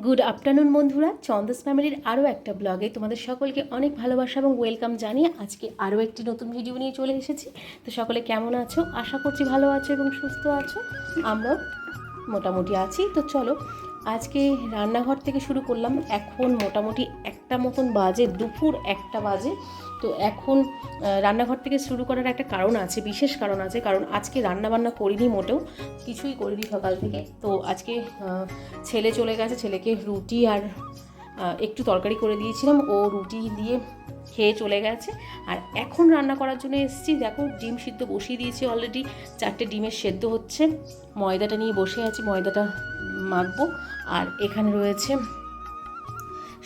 Good afternoon বন্ধুরা, চন্দস ফ্যামিলির আরও একটা ব্লগে তোমাদের সকলকে অনেক ভালোবাসা এবং ওয়েলকাম জানিয়ে আজকে আরও একটি নতুন ভিডিও নিয়ে চলে এসেছি। তো সকলে কেমন আছো? আশা করছি ভালো আছো এবং সুস্থ আছো। আমরাও মোটামুটি আছি। তো চলো আজকে রান্নাঘর থেকে শুরু করলাম। এখন মোটামুটি একটা মতন বাজে, দুপুর একটা বাজে। তো এখন রান্নাঘর থেকে শুরু করার একটা কারণ আছে, বিশেষ কারণ আছে, কারণ আজকে রান্নাবান্না করিনি, মোটেও কিছুই করিনি সকাল থেকে। তো আজকে ছেলে চলে গেছে, ছেলেকে রুটি আর একটু তরকারি করে দিয়েছিলাম, ও রুটি দিয়ে খেয়ে চলে গেছে। আর এখন রান্না করার জন্য এসেছি। দেখো ডিম সিদ্ধ বসিয়ে দিয়েছি অলরেডি, 4টে ডিমের সেদ্ধ হচ্ছে। ময়দাটা নিয়ে বসে আছি, ময়দাটা মাখবো। আর এখানে রয়েছে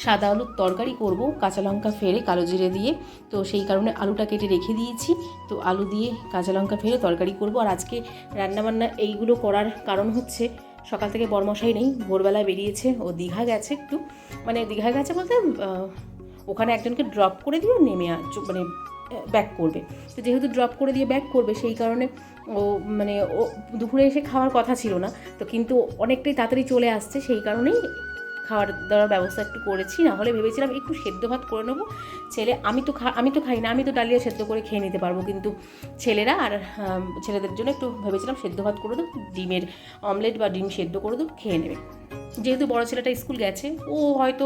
সাদা আলুর তরকারি করব, কাঁচা লঙ্কা ফেলে কালো জিরে দিয়ে। তো সেই কারণে আলুটা কেটে রেখে দিয়েছি। তো আলু দিয়ে কাঁচা লঙ্কা ফেলে তরকারি করব। আর আজকে রান্নাবান্না এইগুলো করার কারণ হচ্ছে, সকাল থেকে বরমশাই নেই, ভোরবেলায় বেরিয়েছে, ও দীঘা গেছে। একটু মানে দীঘা গেছে বলতে ওখানে একজনকে ড্রপ করে দিয়ে নেমে মানে ব্যাক করবে। তো যেহেতু ড্রপ করে দিয়ে ব্যাক করবে, সেই কারণে ও মানে ও দুপুরে এসে খাওয়ার কথা ছিল না। তো কিন্তু অনেকটাই তাড়াতাড়ি চলে আসছে, সেই কারণেই খাওয়ার দাওয়ার ব্যবস্থা একটু করেছি। না হলে ভেবেছিলাম একটু সেদ্ধ ভাত করে নেবো। ছেলে আমি তো খাই না, আমি তো ডালিয়া সেদ্ধ করে খেয়ে নিতে পারবো, কিন্তু ছেলেরা আর ছেলেদের জন্য একটু ভেবেছিলাম সেদ্ধ ভাত করে দেবো, ডিমের অমলেট বা ডিম সেদ্ধ করে দেবো, খেয়ে নেবে। যেহেতু বড় ছেলেটা স্কুল গেছে, ও হয়তো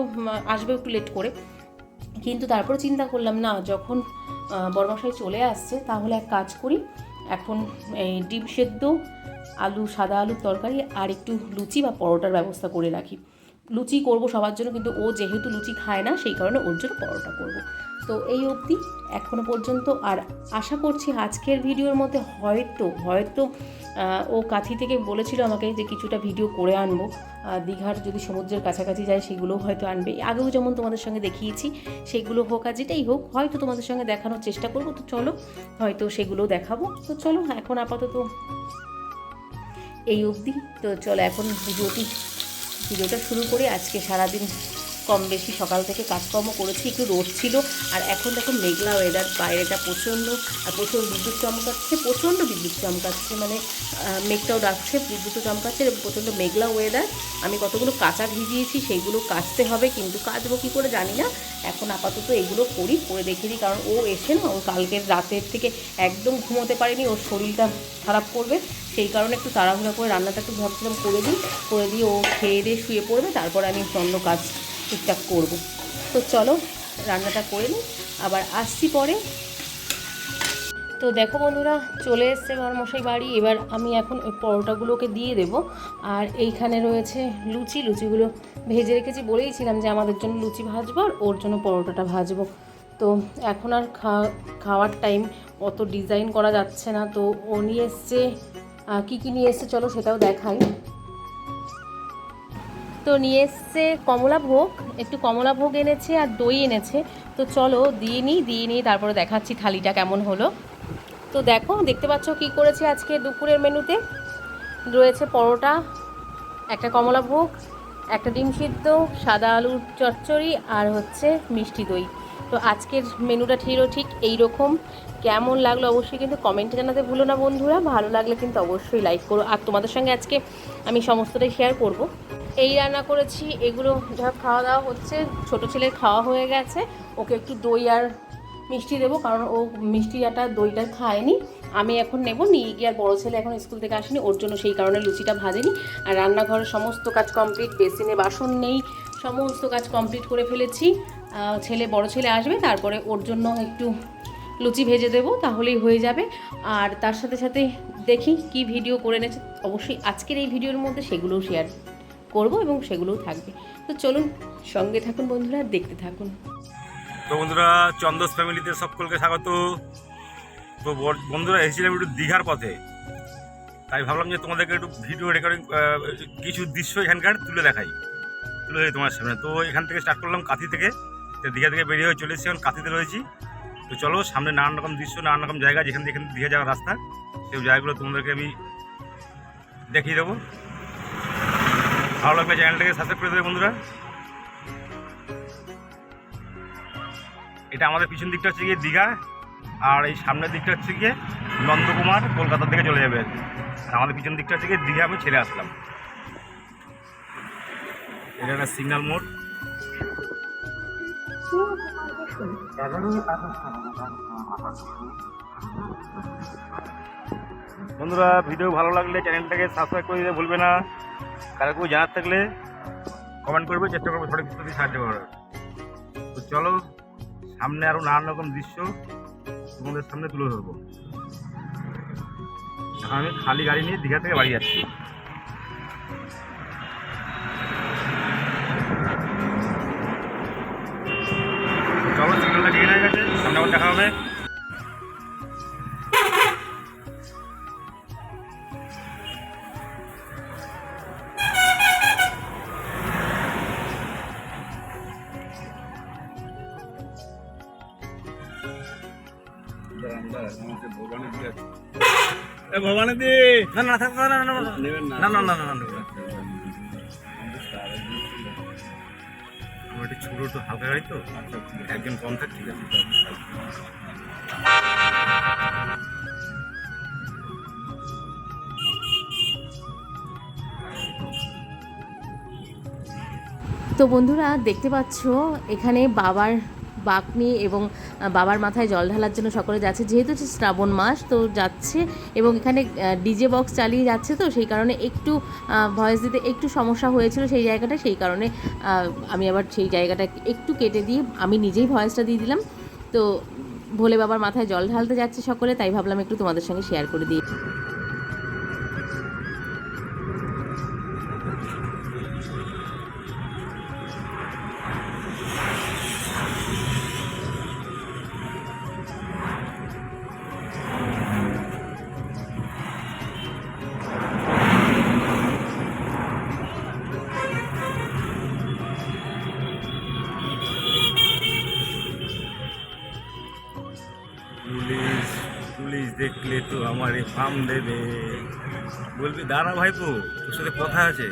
আসবে একটু লেট করে। কিন্তু তারপরে চিন্তা করলাম, না যখন বড়মশাই চলে আসছে তাহলে এক কাজ করি, এখন এই ডিম সেদ্ধ, সাদা আলুর তরকারি আর একটু লুচি বা পরোটার ব্যবস্থা করে রাখি। লুচি করব সবার জন্য, কিন্তু ও যেহেতু লুচি খায় না, সেই কারণে ওর জন্য পরোটা করব। তো এই অবধি এখনও পর্যন্ত। আর আশা করছি আজকের ভিডিওর মধ্যে হয়তো ও কাঁথি থেকে বলেছিল আমাকে যে কিছুটা ভিডিও করে আনবো, দীঘার যদি সমুদ্রের কাছাকাছি যায় সেগুলোও হয়তো আনবে। আগেও যেমন তোমাদের সঙ্গে দেখিয়েছি, সেগুলো হোক আর যেটাই হোক, হয়তো তোমাদের সঙ্গে দেখানোর চেষ্টা করব। তো চলো, হয়তো সেগুলোও দেখাবো। তো চলো এখন আপাতত এই অবধি। তো চলো এখন ভিডিওটা শুরু করে। আজকে সারাদিন কম বেশি সকাল থেকে কাজকর্ম করেছি, একটু রোদ ছিল। আর এখন দেখো মেঘলা ওয়েদার, বাইরেটা প্রচণ্ড, আর প্রচুর বিদ্যুৎ চমকাচ্ছে, মানে মেঘটাও ডাকছে, বিদ্যুৎও চমকাচ্ছে, প্রচণ্ড মেঘলা ওয়েদার। আমি কতগুলো কাঁচা ভিজিয়েছি, সেইগুলো কাচতে হবে, কিন্তু কাচবো কী করে জানি না। এখন আপাতত এগুলো করে দেখে দিই, কারণ ও এসে না, ও কালকের রাতের থেকে একদম ঘুমোতে পারেনি, ওর শরীরটা খারাপ করবে। সেই কারণে একটু তাড়াহুড়া করে রান্নাটা একটু ভাবছিলাম করে দিয়ে ও খেয়ে দিয়ে শুয়ে পড়বে, তারপর আমি অন্য কাজ ঠিকঠাক করব। তো চলো রান্নাটা করে নিই, আবার আসছি পরে। তো দেখো বন্ধুরা, চলে এসছে বরমশাই বাড়ি। এবার আমি এখন ওই পরোটাগুলোকে দিয়ে দেবো। আর এইখানে রয়েছে লুচিগুলো ভেজে রেখেছি, বলেইছিলাম যে আমাদের জন্য লুচি ভাজবো আর ওর জন্য পরোটাটা ভাজবো। তো এখন আর খাওয়ার টাইম, অত ডিজাইন করা যাচ্ছে না। তো ও নিয়ে এসছে, কী নিয়ে এসছে চলো সেটাও দেখাই। তো নিয়ে এসছে একটু কমলা ভোগ এনেছে আর দই এনেছে। তো চলো দিয়ে নিই, তারপরে দেখাচ্ছি থালিটা কেমন হলো। তো দেখতে পাচ্ছ কি করেছে আজকে দুপুরের মেনুতে। রয়েছে পরোটা, একটা কমলা ভোগ, একটা ডিম সিদ্ধ, সাদা আলুর চচ্চড়ি আর হচ্ছে মিষ্টি দই। তো আজকের মেনুটা ঠিক এইরকম। কেমন লাগলো অবশ্যই কিন্তু কমেন্টে জানাতে ভুলো না বন্ধুরা। ভালো লাগলে কিন্তু অবশ্যই লাইক করো। আর তোমাদের সঙ্গে আজকে আমি সমস্তটাই শেয়ার করব। এই রান্না করেছি, এগুলো যা খাওয়া দাওয়া হচ্ছে। ছোটো ছেলের খাওয়া হয়ে গেছে, ওকে একটু দই আর মিষ্টি দেবো, কারণ ও দইটা খায়নি। আমি এখন নিয়ে গিয়ে, আর বড়ো ছেলে এখন স্কুল থেকে আসেনি, ওর জন্য সেই কারণে লুচিটা ভাজেনি। আর রান্নাঘরের সমস্ত কাজ কমপ্লিট, বেসিনে বাসন নেই, সমস্ত কাজ কমপ্লিট করে ফেলেছি। বড়ো ছেলে আসবে, তারপরে ওর জন্য একটু লুচি ভেজে দেবো, তাহলেই হয়ে যাবে। আর তার সাথে সাথে দেখি কি ভিডিও করে এনেছে, অবশ্যই আজকের এই ভিডিওর মধ্যে সেগুলোও শেয়ার করবো এবং সেগুলোও থাকবে। তো চলুন সঙ্গে থাকুন বন্ধুরা, দেখতে থাকুন। তো বন্ধুরা, চন্দস ফ্যামিলিতে সকলকে স্বাগত। তো বন্ধুরা, এসেছিলাম একটু দীঘার পথে, তাই ভাবলাম যে তোমাদেরকে একটু ভিডিও রেকর্ডিং কিছু দৃশ্য এখানকার তুলে দেয় তোমার সামনে। তো এখান থেকে স্টার্ট করলাম কাঁথি থেকে। তো দীঘা থেকে বেরিয়ে হয়ে চলে এসেছি, এখন কাঁথিতে রয়েছি। তো চলো সামনে নানান রকম দৃশ্য, নানান রকম জায়গা, যেখানে দীঘা যাওয়ার রাস্তা, সেই জায়গাগুলো তোমাদেরকে আমি দেখিয়ে দেবো। ভালো লাগবে চ্যানেলটাকে সাবস্ক্রাইব করে দেবে বন্ধুরা। এটা আমাদের পিছন দিকটা হচ্ছে গিয়ে দীঘা, আর এই সামনের দিকটা হচ্ছে গিয়ে নন্দকুমার, কলকাতার দিকে চলে যাবে। আর আমাদের পিছন দিকটা হচ্ছে গিয়ে দীঘা আমি ছেড়ে আসলাম। এটা একটা সিগন্যাল মোড়। বন্ধুরা ভিডিও ভালো লাগলে চ্যানেলটাকে সাবস্ক্রাইব করে দিতে ভুলবে না। কারো কেউ জানার থাকলে কমেন্ট করবে, চেষ্টা করবো সঠিক উত্তর দিয়ে সাহায্য করার। তো চলো সামনে আরও নানান রকম দৃশ্য তোমাদের সামনে তুলে ধরবো। এখন আমি খালি গাড়ি নিয়ে দীঘা থেকে বাড়ি যাচ্ছি। চলো সিগন্যালটা ঠিক হয়ে গেছে, সামনে আবার দেখা হবে। ভবানীদি না না থাক না না না নেবেন না। না না না না না আমার একটু ছোটো একটু হালকা গাড়ি তো, একজন কম থাক, ঠিক আছে। তো বন্ধুরা দেখতে পাচ্ছ এখানে বাবার বাঁকনি এবং বাবার মাথায় জল ঢালার জন্য সকলে যাচ্ছে, যেহেতু হচ্ছে শ্রাবণ মাস তো যাচ্ছে, এবং এখানে ডিজে বক্স চালিয়ে যাচ্ছে, তো সেই কারণে একটু ভয়েস দিতে একটু সমস্যা হয়েছিল সেই জায়গাটা, সেই কারণে আমি আবার সেই জায়গাটা একটু কেটে দিয়ে আমি নিজেই ভয়েসটা দিয়ে দিলাম। তো ভোলে বাবার মাথায় জল ঢালতে যাচ্ছে সকলে, তাই ভাবলাম একটু তোমাদের সঙ্গে শেয়ার করে দিই। পুলিশ পুলিশ দেখলে তো আমার ফার্ম দেবে, বলবি দাঁড়া ভাইপো তোর সাথে কথা আছে।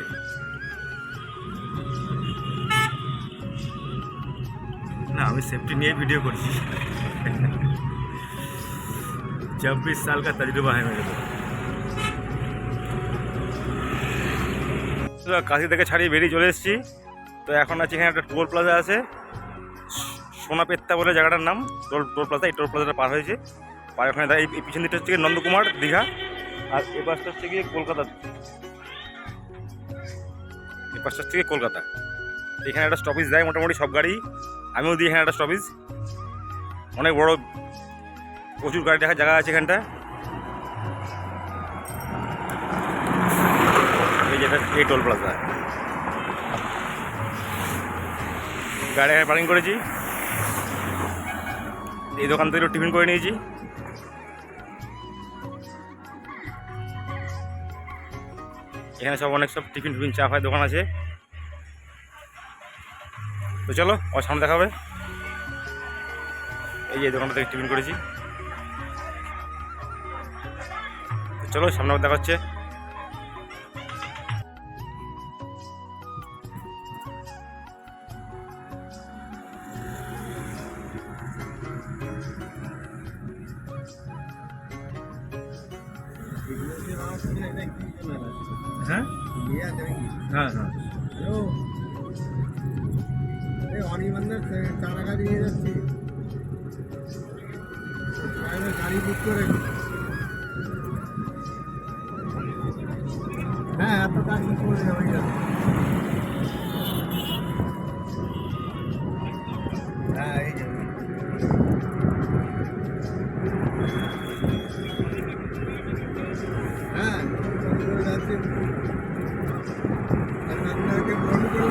না আমি সেফটি নিয়ে ভিডিও করছি। 24 साल का तजुर्बा है मेरे को। কাশি থেকে ছাড়িয়ে বেরিয়ে চলে এসেছি। তো এখন আছে এখানে একটা টোল প্লাজা আছে, সোনাপেত্তা বলে জায়গাটার নাম, টোল প্লাজা। এই টোল প্লাজাটা পার হয়েছে, পার ওখানে এই পিছন দিকটা হচ্ছে গিয়ে নন্দকুমার দীঘা, আর এই পাশটা হচ্ছে গিয়ে কলকাতা, এই পাশটা হচ্ছে গিয়ে কলকাতা। এখানে একটা স্টপেজ দেয় মোটামুটি সব গাড়ি, আমিও দিই এখানে একটা স্টপেজ। অনেক বড় প্রচুর গাড়ি দেখার জায়গা আছে এখানটা। এই যেটা এই টোল প্লাজা, গাড়ি এখানে পার্কিং করেছি। এই দোকান থেকে টিফিন করে নিয়েছি। এখানে সব অনেক সব টিফিন চা ফায় দোকান আছে। তো চলো আমার সামনে দেখা হবে। এই যে দোকানটা থেকে টিফিন করেছি। তো চলো সামনে আবার দেখা হচ্ছে। হ্যাঁ হ্যাঁ হ্যাঁ অনির্বাণের চারা গাড়ি নিয়ে যাচ্ছি, গাড়ি বুক করে। হ্যাঁ এত গাড়ি বুক করে হয়ে যাবে। হ্যাঁ এই যে হ্যাঁ যাচ্ছে। আপনাকে ফোন করে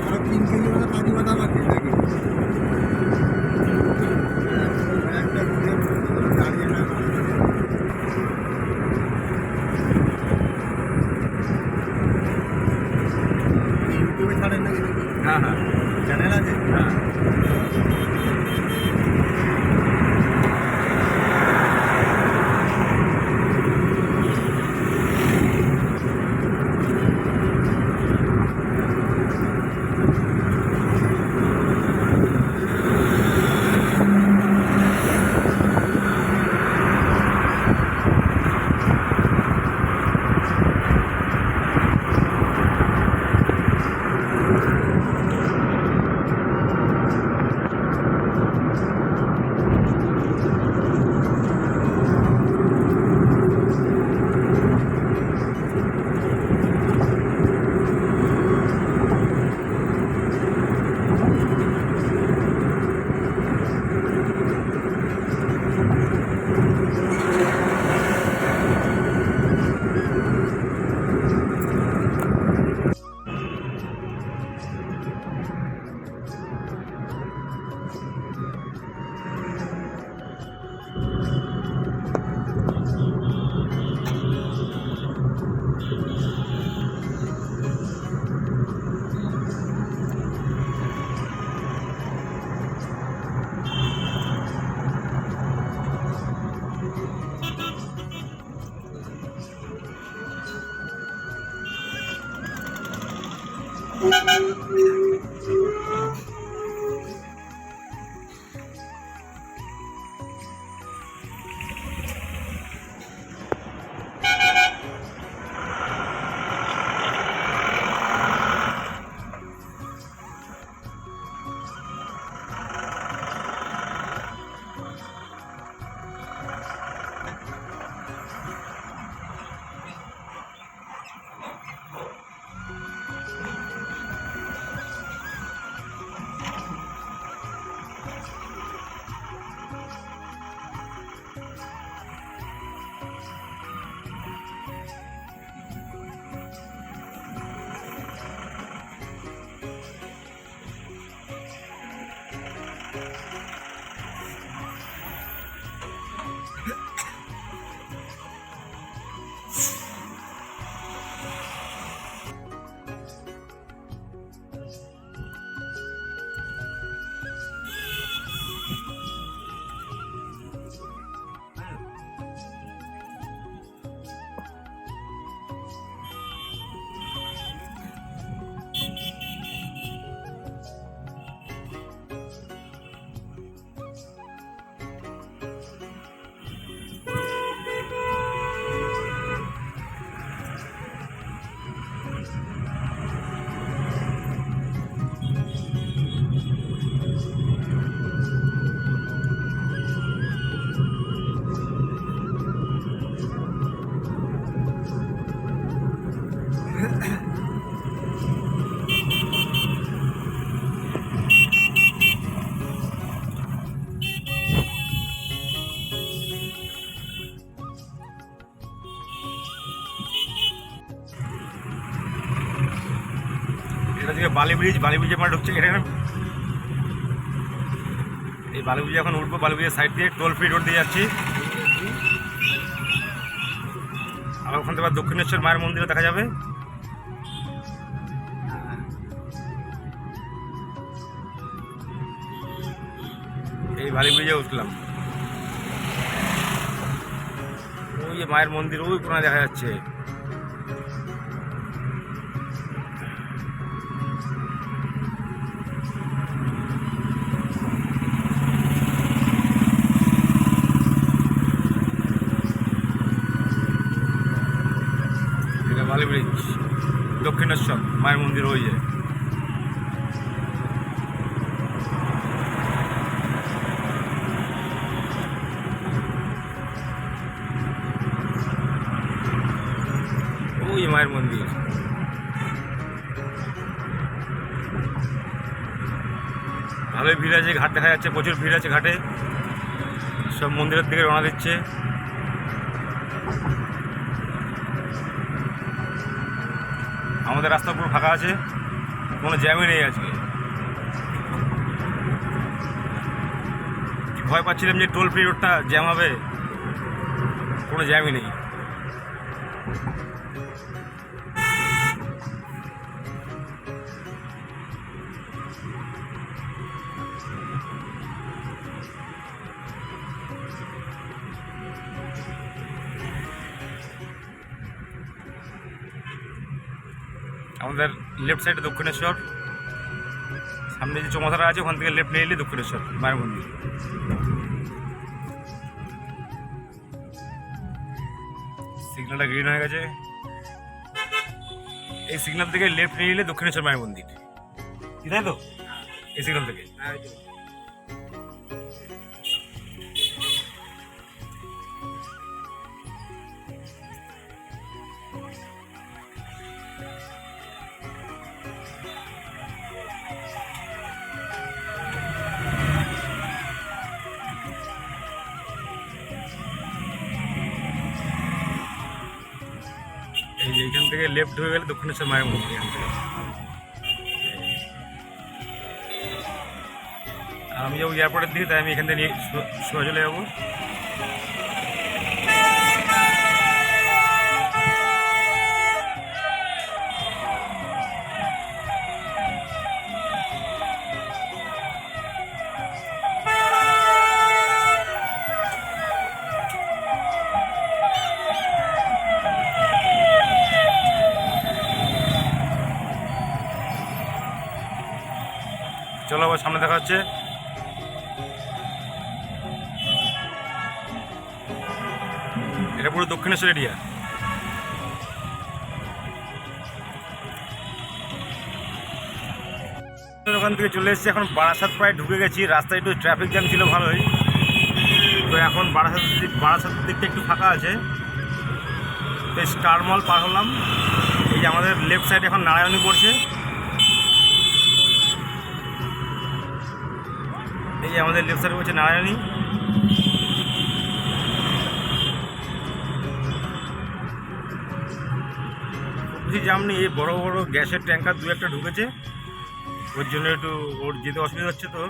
আরো 3 কেজি মতো কাজু বাদাম আছে নাকি? দাঁড়িয়ে না ইউটিউবে ছাড়েন নাকি? হ্যাঁ হ্যাঁ চ্যানেল আছে? হ্যাঁ। এটা থেকে বালি ব্রিজে মানে ঢুকছে এটা। এই বালি ব্রিজে এখন উঠবো, বালি ব্রিজের সাইড দিয়ে টোল ফ্রি রোড দিয়ে যাচ্ছি। আর ওখান থেকে আবার দক্ষিণেশ্বর মায়ের মন্দিরও দেখা যাবে। এই বালি ব্রিজে উঠলাম, ওই যে মায়ের মন্দির ওই কোনায় দেখা যাচ্ছে। এটা বালি ব্রিজ, দক্ষিণেশ্বর মায়ের মন্দির ওই যে। ওই মায়ের মন্দির। ভালোই ভিড় আছে, ঘাট দেখা যাচ্ছে, প্রচুর ভিড় আছে ঘাটে। সব মন্দিরের দিকে রওনা দিচ্ছে। আমাদের রাস্তা পুরো ফাঁকা আছে, কোনো জ্যামই নেই আজকে। ভয় পাচ্ছিলাম যে টোল ফ্রি রোডটা জ্যাম হবে, কোনো জ্যামই নেই। আমাদের লেফট সাইডে দক্ষিণেশ্বর, সামনে যে চৌমাথাটা আছে ওখান থেকে লেফট নিয়ে এলে দক্ষিণেশ্বর মায়ের মন্দির। সিগন্যালটা গ্রিন হয়ে গেছে, এই সিগন্যাল থেকে লেফট নিয়ে এলে দক্ষিণেশ্বর মায়ের মন্দির, তাই তো? এই সিগন্যাল থেকে এইখান থেকে লেফট হয়ে গেলে দক্ষিণেশ্বর মায়ের মন্দির। এখান থেকে আমি যাবো এয়ারপোর্টের দিকে, তাই আমি এখান থেকে নিয়ে সোজা চলে যাবো। চলো আবার সামনে দেখা হচ্ছে। এটা পুরো দক্ষিণেশ্বর এরিয়া। ওখান থেকে চলে এসেছি, এখন বারাসাত প্রায় ঢুকে গেছি। রাস্তায় একটু ট্রাফিক জ্যাম ছিল ভালোই, তো এখন বারাসাতের দিকটা একটু ফাঁকা আছে। তো স্টার মল পার হলাম। এই যে আমাদের লেফট সাইডে এখন নারায়ণী পড়ছে, এই যে আমাদের লেফট সাইডে পড়ছে নারায়ণী। বেশি জাম নেই, এই বড় বড় গ্যাসের ট্যাঙ্কার দু একটা ঢুকেছে, ওর জন্য একটু ওর যেতে অসুবিধা হচ্ছে। তো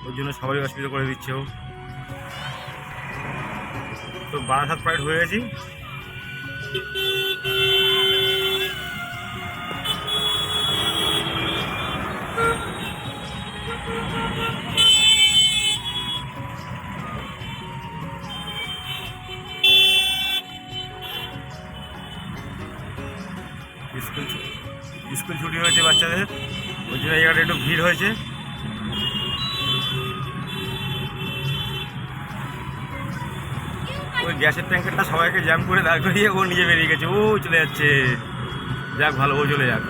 ওর জন্য সবারই অসুবিধা করে দিচ্ছে ও। তো বারাসাত প্রায় হয়ে গেছি। স্কুল ছুটি হয়েছে বাচ্চাদের, ওই জন্য এই জায়গাটা একটু ভিড় হয়েছে। ওই গ্যাসের ট্যাঙ্কারটা সবাইকে জ্যাম করে দাঁড় করিয়ে ও নিজে বেরিয়ে গেছে, ও চলে যাচ্ছে। যাক ভালো, ও চলে যাক।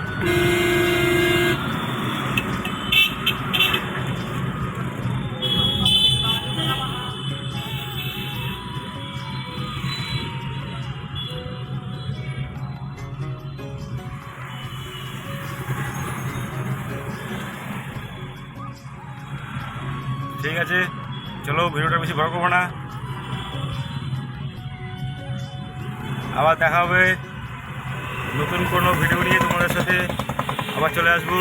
ঠিক আছে, চলো ভিডিওটা বেশি বড় করবো না, আবার দেখা হবে নতুন কোনো ভিডিও নিয়ে তোমাদের সাথে আবার চলে আসবো।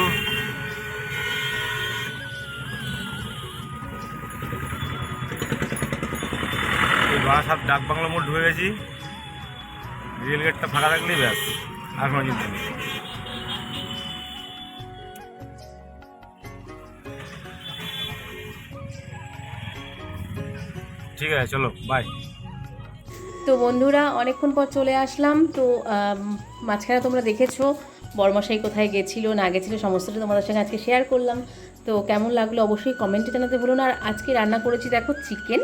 এই বারাসাত ডাক বাংলা মোড় ঢুকে গেছি, রেল গেটটা ফাঁকা থাকলেই ব্যাস, আর কোনো চিন্তা নেই। ঠিক আছে, চলো বাই। তো বন্ধুরা অনেকক্ষণ পর চলে আসলাম। তো মাঝখানে তোমরা দেখেছো বড়মশাই কোথায় গেছিলো না গেছিলো সমস্তটা তোমাদের সঙ্গে আজকে শেয়ার করলাম। তো কেমন লাগলো অবশ্যই কমেন্টে জানাতে ভুলো না। আর আজকে রান্না করেছি দেখো চিকেন।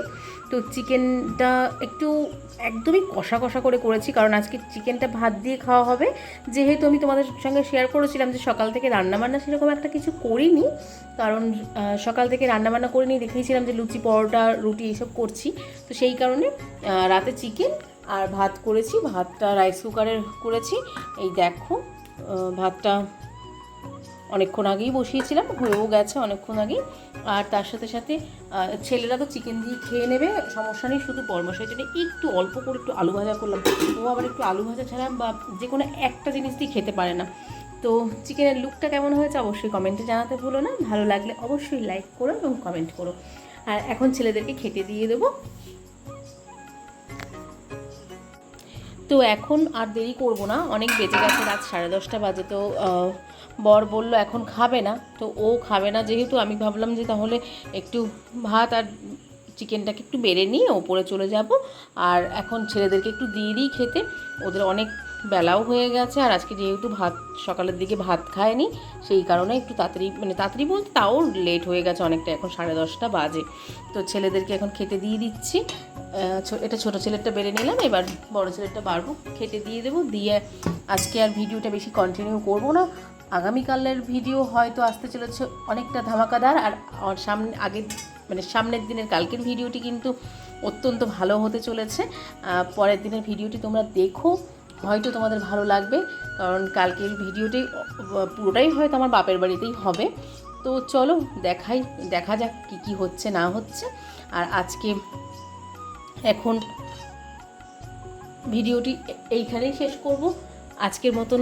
তো চিকেনটা একটু একদমই কষা কষা করে করেছি, কারণ আজকে চিকেনটা ভাত দিয়ে খাওয়া হবে। যেহেতু আমি তোমাদের সঙ্গে শেয়ার করেছিলাম যে সকাল থেকে রান্নাবান্না সেরকম একটা কিছু করিনি, কারণ সকাল থেকে রান্নাবান্না করিনি, দেখিয়েছিলাম যে লুচি পরোটা রুটি এইসব করছি। তো সেই কারণে রাতে চিকেন আর ভাত করেছি, ভাতটা রাইস কুকারে করেছি। এই দেখো ভাতটা অনেকক্ষণ আগেই বসিয়েছিলাম, হয়েও গেছে অনেকক্ষণ আগেই। আর তার সাথে সাথে ছেলেরা তো চিকেন দিয়ে খেয়ে নেবে, সমস্যা নেই। শুধু বড়মশাইয়ের জন্য একটু অল্প করে একটু আলু ভাজা করলাম, ও আবার একটু আলু ভাজা ছাড়া বা যে কোনো একটা জিনিস দিয়ে খেতে পারে না। তো চিকেনের লুকটা কেমন হয়েছে অবশ্যই কমেন্টে জানাতে ভুলো না। ভালো লাগলে অবশ্যই লাইক করো এবং কমেন্ট করো। আর এখন ছেলেদেরকে খেতে দিয়ে দেবো। তো এখন আর দেরি করব না, অনেক বেজে গেছে, রাত 10:30 বাজে। তো বর বলল এখন খাবে না, তো ও খাবে না যেহেতু আমি ভাবলাম যে তাহলে একটু ভাত আর চিকেনটাকে একটু বেড়ে নিয়ে ওপরে চলে যাব। আর এখন ছেলেদেরকে একটু দিয়ে দিই খেতে, ওদের অনেক বেলাও হয়ে গেছে। আর আজকে যেহেতু ভাত সকালের দিকে ভাত খায়নি, সেই কারণে একটু তাড়াতাড়ি, মানে তাড়াতাড়ি বলতে তাও লেট হয়ে গেছে অনেকটা, এখন 10:30 বাজে। তো ছেলেদেরকে এখন খেতে দিয়ে দিচ্ছি। এটা ছোটো ছেলেরটা বেড়ে নিলাম, এবার বড় ছেলেরটা বাড়বো, খেতে দিয়ে দেবো। দিয়ে আজকে আর ভিডিওটা বেশি কন্টিনিউ করবো না, আগামীকালের ভিডিও হয়তো আসতে চলেছে অনেকটা ধামাকাদার। আর সামনের দিনের কালকের ভিডিওটি কিন্তু অত্যন্ত ভালো হতে চলেছে। পরের দিনের ভিডিওটি তোমরা দেখো, হয়তো তোমাদের ভালো লাগবে, কারণ কালকের ভিডিওটি পুরোটাই হয়তো আমার বাপের বাড়িতেই হবে। তো চলো দেখা যাক কী হচ্ছে না হচ্ছে। আর আজকে এখন ভিডিওটি এইখানেই শেষ করব, আজকের মতন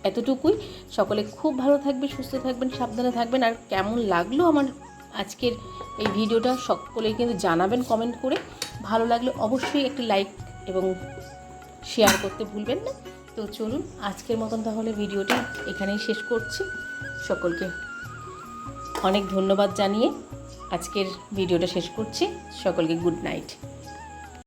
এতটুকুই। সকলে খুব ভালো থাকবে, সুস্থ থাকবেন, সাবধানে থাকবেন। আর কেমন লাগলো আমার আজকের এই ভিডিওটা সকলেই কিন্তু জানাবেন কমেন্ট করে। ভালো লাগলে অবশ্যই একটি লাইক এবং শেয়ার করতে ভুলবেন না। তো চলুন আজকের মতন তাহলে ভিডিওটি এখানেই শেষ করছি। সকলকে অনেক ধন্যবাদ জানিয়ে আজকের ভিডিওটা শেষ করছি। সকলকে গুড নাইট।